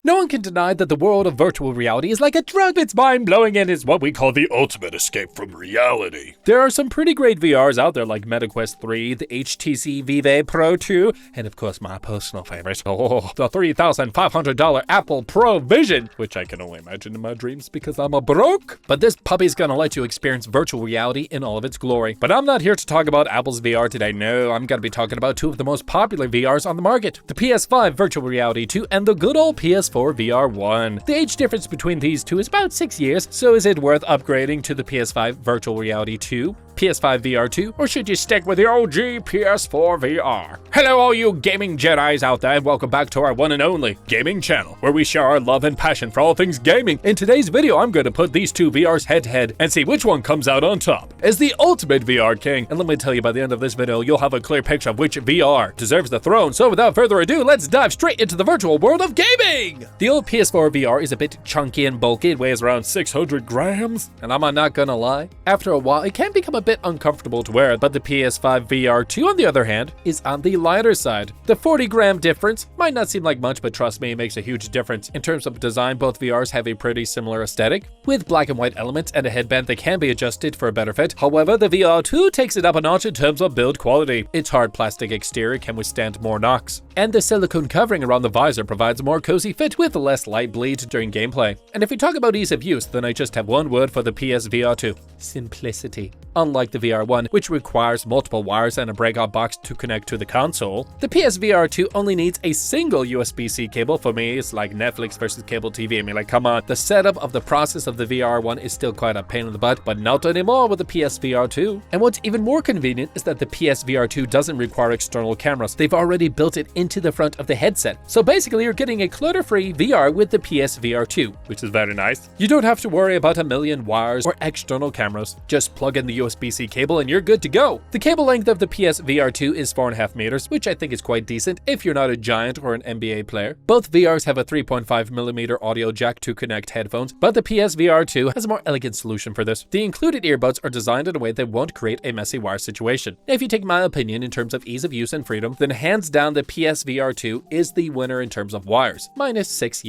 No one can deny that the world of virtual reality is like a drug. It's mind-blowing and is what we call the ultimate escape from reality. There are some pretty great VRs out there like MetaQuest 3, the HTC Vive Pro 2, and of course my personal favorite, the $3,500 Apple Pro Vision, which I can only imagine in my dreams because I'm a broke. But this puppy's gonna let you experience virtual reality in all of its glory. But I'm not here to talk about Apple's VR today. No, I'm gonna be talking about two of the most popular VRs on the market, the PS5 Virtual Reality 2 and the good old PS4 VR1. The age difference between these two is about 6 years, so is it worth upgrading to the PS5 Virtual Reality 2? PS5 VR2, or should you stick with the OG PS4 VR? Hello all you gaming Jedis out there, and welcome back to our one and only gaming channel, where we share our love and passion for all things gaming. In today's video, I'm going to put these two VRs head to head and see which one comes out on top as the ultimate VR king. And let me tell you, by the end of this video, you'll have a clear picture of which VR deserves the throne. So without further ado, let's dive straight into the virtual world of gaming! The old PS4 VR is a bit chunky and bulky. It weighs around 600 grams, and I'm not gonna lie, after a while, it can become a bit uncomfortable to wear, but the PS5 VR2 on the other hand is on the lighter side. The 40-gram difference might not seem like much, but trust me, it makes a huge difference. In terms of design, both VRs have a pretty similar aesthetic, with black and white elements and a headband that can be adjusted for a better fit. However, the VR2 takes it up a notch in terms of build quality. Its hard plastic exterior can withstand more knocks, and the silicone covering around the visor provides a more cozy fit with less light bleed during gameplay. And if we talk about ease of use, then I just have one word for the PSVR2: simplicity. Unlike the VR1, which requires multiple wires and a breakout box to connect to the console, the PSVR2 only needs a single USB-C cable. For me, it's like Netflix versus cable TV. I mean, like, come on. The setup of the process of the VR1 is still quite a pain in the butt, but not anymore with the PSVR2. And what's even more convenient is that the PSVR2 doesn't require external cameras. They've already built it into the front of the headset. So basically, you're getting a clutter-free VR with the PSVR2, which is very nice. You don't have to worry about a million wires or external cameras. Just plug in the USB-C cable and you're good to go. The cable length of the PSVR2 is 4.5 meters, which I think is quite decent if you're not a giant or an NBA player. Both VRs have a 3.5mm audio jack to connect headphones, but the PSVR2 has a more elegant solution for this. The included earbuds are designed in a way that won't create a messy wire situation. Now, if you take my opinion in terms of ease of use and freedom, then hands down the PSVR2 is the winner in terms of wires. Minus 6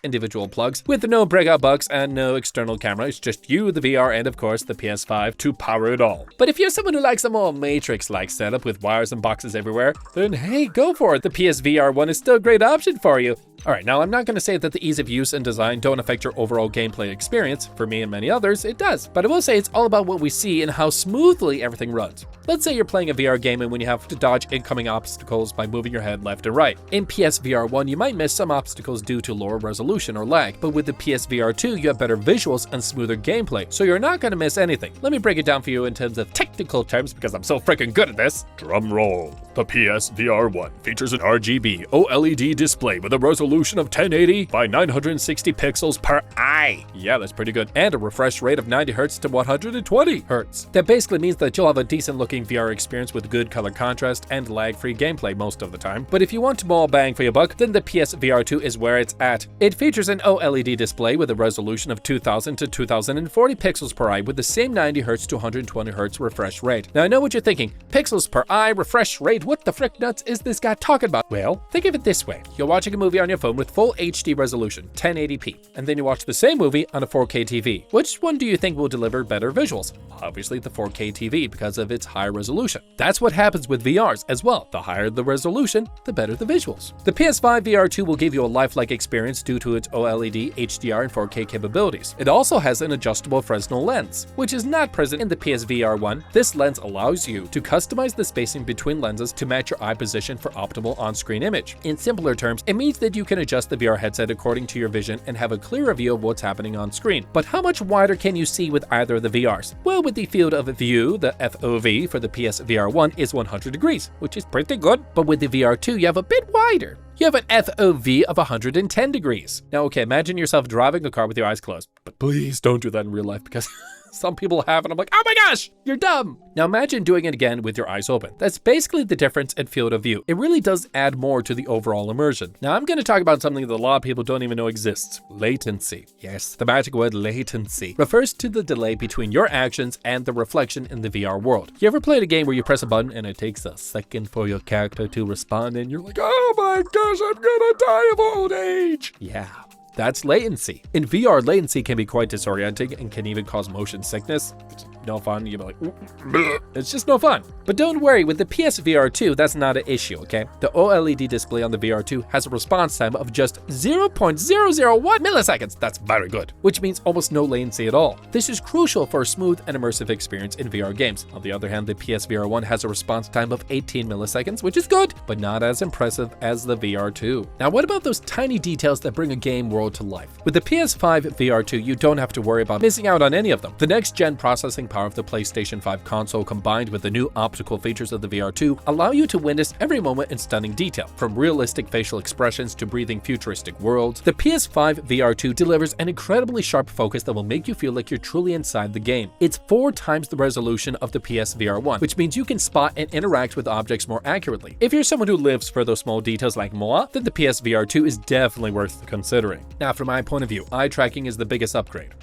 individual plugs with no breakout box and no external camera. It's just you, the VR, and of course the PS5 to power it all. But if you're someone who likes a more Matrix-like setup with wires and boxes everywhere, then hey, go for it. The PSVR1 is still a great option for you. Alright, now I'm not going to say that the ease of use and design don't affect your overall gameplay experience. For me and many others, it does. But I will say it's all about what we see and how smoothly everything runs. Let's say you're playing a VR game and when you have to dodge incoming obstacles by moving your head left and right. In PSVR1, you might miss some obstacles due to lower resolution or lag, but with the PSVR2, you have better visuals and smoother gameplay, so you're not going to miss anything. Let me break it down for you in terms of technical terms because I'm so freaking good at this. Drum roll. The PSVR1 features an RGB OLED display with a resolution of 1080 by 960 pixels per eye. Yeah, that's pretty good. And a refresh rate of 90 Hz to 120 Hz. That basically means that you'll have a decent looking VR experience with good color contrast and lag-free gameplay most of the time. But if you want more bang for your buck, then the PSVR2 is where it's at. It features an OLED display with a resolution of 2000 to 2040 pixels per eye with the same 90 Hz to 120 Hz refresh rate. Now I know what you're thinking. Pixels per eye, refresh rate, what the frick nuts is this guy talking about? Well, think of it this way. You're watching a movie on your phone with full HD resolution, 1080p, and then you watch the same movie on a 4K TV. Which one do you think will deliver better visuals? Obviously the 4K TV because of its high resolution. That's what happens with VRs as well. The higher the resolution, the better the visuals. The PS5 VR2 will give you a lifelike experience due to its OLED, HDR, and 4K capabilities. It also has an adjustable Fresnel lens, which is not present in the PSVR1. This lens allows you to customize the spacing between lenses to match your eye position for optimal on-screen image. In simpler terms, it means that you can adjust the VR headset according to your vision and have a clearer view of what's happening on screen. But how much wider can you see with either of the VRs? Well, with the field of view, the FOV for the PSVR1 is 100 degrees, which is pretty good. But with the VR2, you have a bit wider. You have an FOV of 110 degrees. Now, okay, imagine yourself driving a car with your eyes closed. But please don't do that in real life because Some people have, and I'm like, oh my gosh, you're dumb. Now imagine doing it again with your eyes open. That's basically the difference in field of view. It really does add more to the overall immersion. Now I'm going to talk about something that a lot of people don't even know exists. Latency. Yes, the magic word latency refers to the delay between your actions and the reflection in the VR world. You ever played a game where you press a button and it takes a second for your character to respond and you're like, oh my gosh, I'm gonna die of old age? Yeah. That's latency. In VR, latency can be quite disorienting and can even cause motion sickness. It's no fun. You'll be like, bleh. It's just no fun. But don't worry, with the PS VR2, that's not an issue, okay? The OLED display on the VR2 has a response time of just 0.001 milliseconds. That's very good, which means almost no latency at all. This is crucial for a smooth and immersive experience in VR games. On the other hand, the PS VR1 has a response time of 18 milliseconds, which is good, but not as impressive as the VR2. Now, what about those tiny details that bring a game world to life? With the PS5 VR2, you don't have to worry about missing out on any of them. The next-gen processing power of the PlayStation 5 console combined with the new optical features of the VR2 allow you to witness every moment in stunning detail. From realistic facial expressions to breathing futuristic worlds, the PS5 VR2 delivers an incredibly sharp focus that will make you feel like you're truly inside the game. It's 4 times the resolution of the PS VR1, which means you can spot and interact with objects more accurately. If you're someone who lives for those small details like moi, then the PS VR2 is definitely worth considering. Now, from my point of view, eye tracking is the biggest upgrade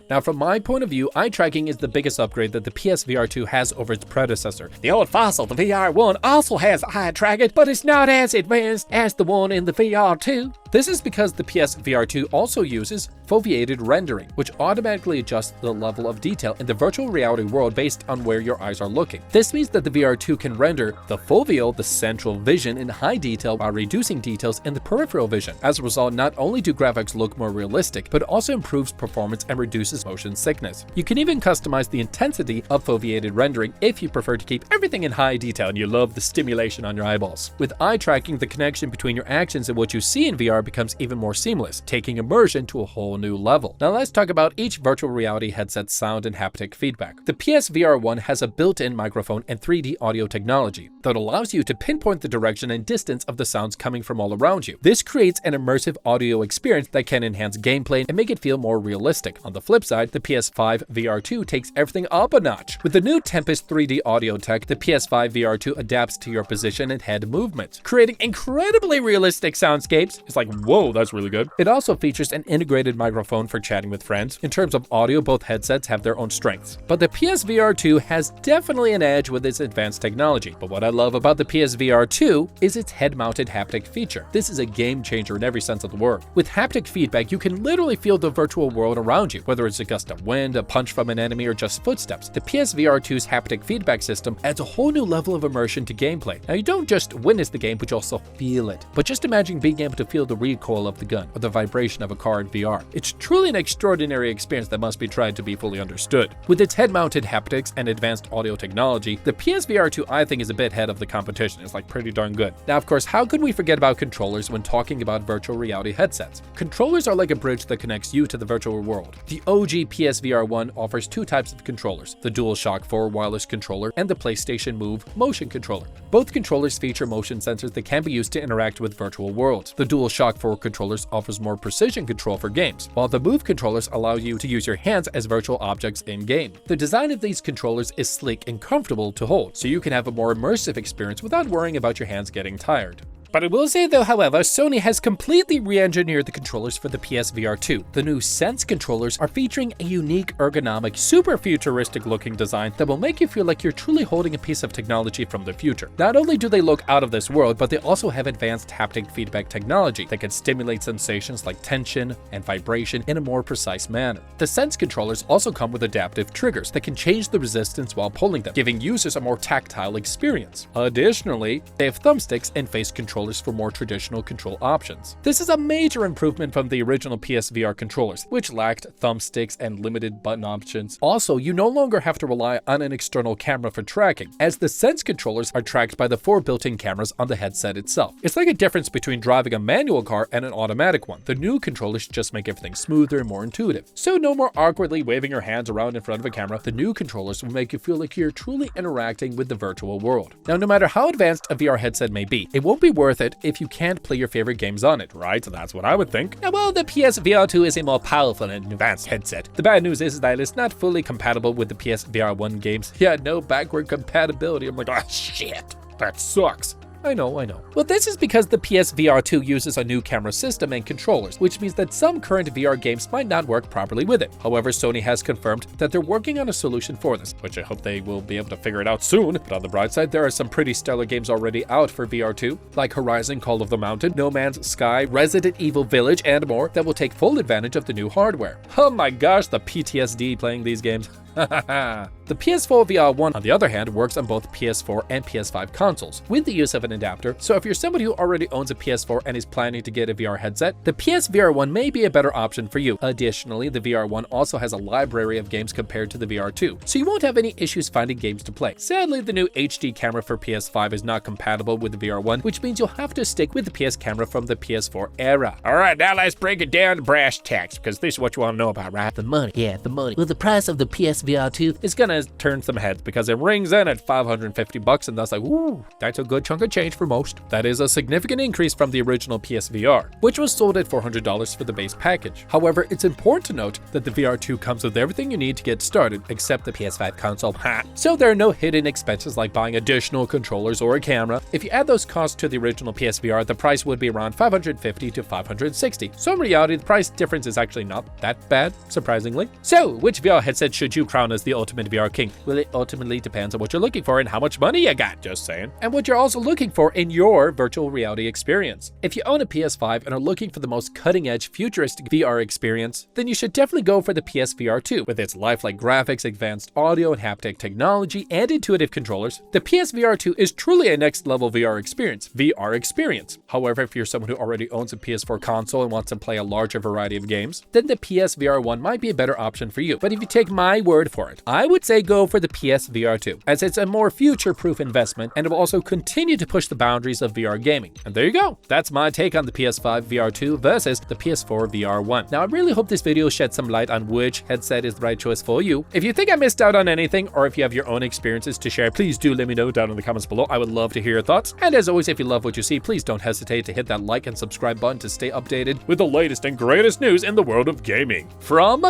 that the PS VR2 has over its predecessor. The old fossil, the VR1, also has eye tracking, but it's not as advanced as the one in the VR2. This is because the PS VR2 also uses foveated rendering, which automatically adjusts the level of detail in the virtual reality world based on where your eyes are looking. This means that the VR2 can render the foveal, the central vision, in high detail while reducing details in the peripheral vision. As a result, not only do graphics look more realistic, but also improves performance and reduces motion sickness. You can even customize the intensity of foveated rendering if you prefer to keep everything in high detail and you love the stimulation on your eyeballs. With eye tracking, the connection between your actions and what you see in VR becomes even more seamless, taking immersion to a whole new level. Now let's talk about each virtual reality headset's sound and haptic feedback. The PS VR1 has a built-in microphone and 3D audio technology that allows you to pinpoint the direction and distance of the sounds coming from all around you. This creates an immersive audio experience that can enhance gameplay and make it feel more realistic. On the flip side, the PS5 VR2 takes everything up a notch. With the new Tempest 3D audio tech, the PS5 VR2 adapts to your position and head movements, creating incredibly realistic soundscapes. It's like, whoa, that's really good. It also features an integrated microphone for chatting with friends. In terms of audio, both headsets have their own strengths, but the PS VR2 has definitely an edge with its advanced technology. But what I love about the PS VR2 is its head-mounted haptic feature. This is a game changer in every sense of the word. With haptic feedback, you can literally feel the virtual world around you, whether it's a gust of wind, a punch from an enemy, or just footsteps. The PS VR2's haptic feedback system adds a whole new level of immersion to gameplay. Now, you don't just witness the game, but you also feel it. But just imagine being able to feel the recoil of the gun or the vibration of a car in VR. It's truly an extraordinary experience that must be tried to be fully understood. With its head-mounted haptics and advanced audio technology, the PS VR2 I think is a bit ahead of the competition. It's like pretty darn good. Now, of course, how could we forget about controllers when talking about virtual reality headsets? Controllers are like a bridge that connects you to the virtual world. The OG PS VR1 offers 2 types of controllers, the DualShock 4 wireless controller and the PlayStation Move motion controller. Both controllers feature motion sensors that can be used to interact with virtual worlds. The DualShock 4 controllers offers more precision control for games, while the Move controllers allow you to use your hands as virtual objects in-game. The design of these controllers is sleek and comfortable to hold, so you can have a more immersive experience without worrying about your hands getting tired. But I will say though, however, Sony has completely re-engineered the controllers for the PS VR2. The new Sense controllers are featuring a unique, ergonomic, super futuristic looking design that will make you feel like you're truly holding a piece of technology from the future. Not only do they look out of this world, but they also have advanced haptic feedback technology that can stimulate sensations like tension and vibration in a more precise manner. The Sense controllers also come with adaptive triggers that can change the resistance while pulling them, giving users a more tactile experience. Additionally, they have thumbsticks and face controllers for more traditional control options. This is a major improvement from the original PSVR controllers, which lacked thumbsticks and limited button options. Also, you no longer have to rely on an external camera for tracking, as the Sense controllers are tracked by the 4 built-in cameras on the headset itself. It's like a difference between driving a manual car and an automatic one. The new controllers just make everything smoother and more intuitive. So no more awkwardly waving your hands around in front of a camera. The new controllers will make you feel like you're truly interacting with the virtual world. Now, no matter how advanced a VR headset may be, it won't be worth worth it if you can't play your favorite games on it, right? That's what I would think. Now, well, the PS VR2 is a more powerful and advanced headset. The bad news is that it's not fully compatible with the PS VR1 games. Yeah, no backward compatibility. I'm like, oh shit, that sucks. I know. Well, this is because the PS VR2 uses a new camera system and controllers, which means that some current VR games might not work properly with it. However, Sony has confirmed that they're working on a solution for this, which I hope they will be able to figure it out soon. But on the bright side, there are some pretty stellar games already out for VR2, like Horizon Call of the Mountain, No Man's Sky, Resident Evil Village, and more that will take full advantage of the new hardware. Oh my gosh, the PTSD playing these games. The PS4 VR1, on the other hand, works on both PS4 and PS5 consoles with the use of an adapter, so if you're somebody who already owns a PS4 and is planning to get a VR headset, the PS VR1 may be a better option for you. Additionally, the VR1 also has a library of games compared to the VR2, so you won't have any issues finding games to play. Sadly, the new HD camera for PS5 is not compatible with the VR1, which means you'll have to stick with the PS camera from the PS4 era. Alright, now let's break it down to brass tacks, because this is what you want to know about, right? The money. Yeah, the money. Well, the price of the PS VR2 is gonna turn some heads because it rings in at $550 and that's like, ooh, that's a good chunk of change for most. That is a significant increase from the original PSVR, which was sold at $400 for the base package. However, it's important to note that the VR2 comes with everything you need to get started except the PS5 console. So there are no hidden expenses like buying additional controllers or a camera. If you add those costs to the original PSVR, the price would be around $550 to $560. So in reality, the price difference is actually not that bad, surprisingly. So which VR headset should you crown as the ultimate VR king? Well, it ultimately depends on what you're looking for and how much money you got, just saying. And what you're also looking for in your virtual reality experience. If you own a PS5 and are looking for the most cutting-edge futuristic VR experience, then you should definitely go for the PSVR 2. With its lifelike graphics, advanced audio and haptic technology, and intuitive controllers, the PSVR 2 is truly a next-level VR experience. However, if you're someone who already owns a PS4 console and wants to play a larger variety of games, then the PSVR 1 might be a better option for you. But if you take my word for it, I would say go for the PSVR 2, as it's a more future-proof investment and it will also continue to push the boundaries of VR gaming. And there you go. That's my take on the PS5 VR 2 versus the PS4 VR 1. Now, I really hope this video shed some light on which headset is the right choice for you. If you think I missed out on anything, or if you have your own experiences to share, please do let me know down in the comments below. I would love to hear your thoughts. And as always, if you love what you see, please don't hesitate to hit that like and subscribe button to stay updated with the latest and greatest news in the world of gaming. From,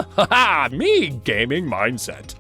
me, Gaming Mindset.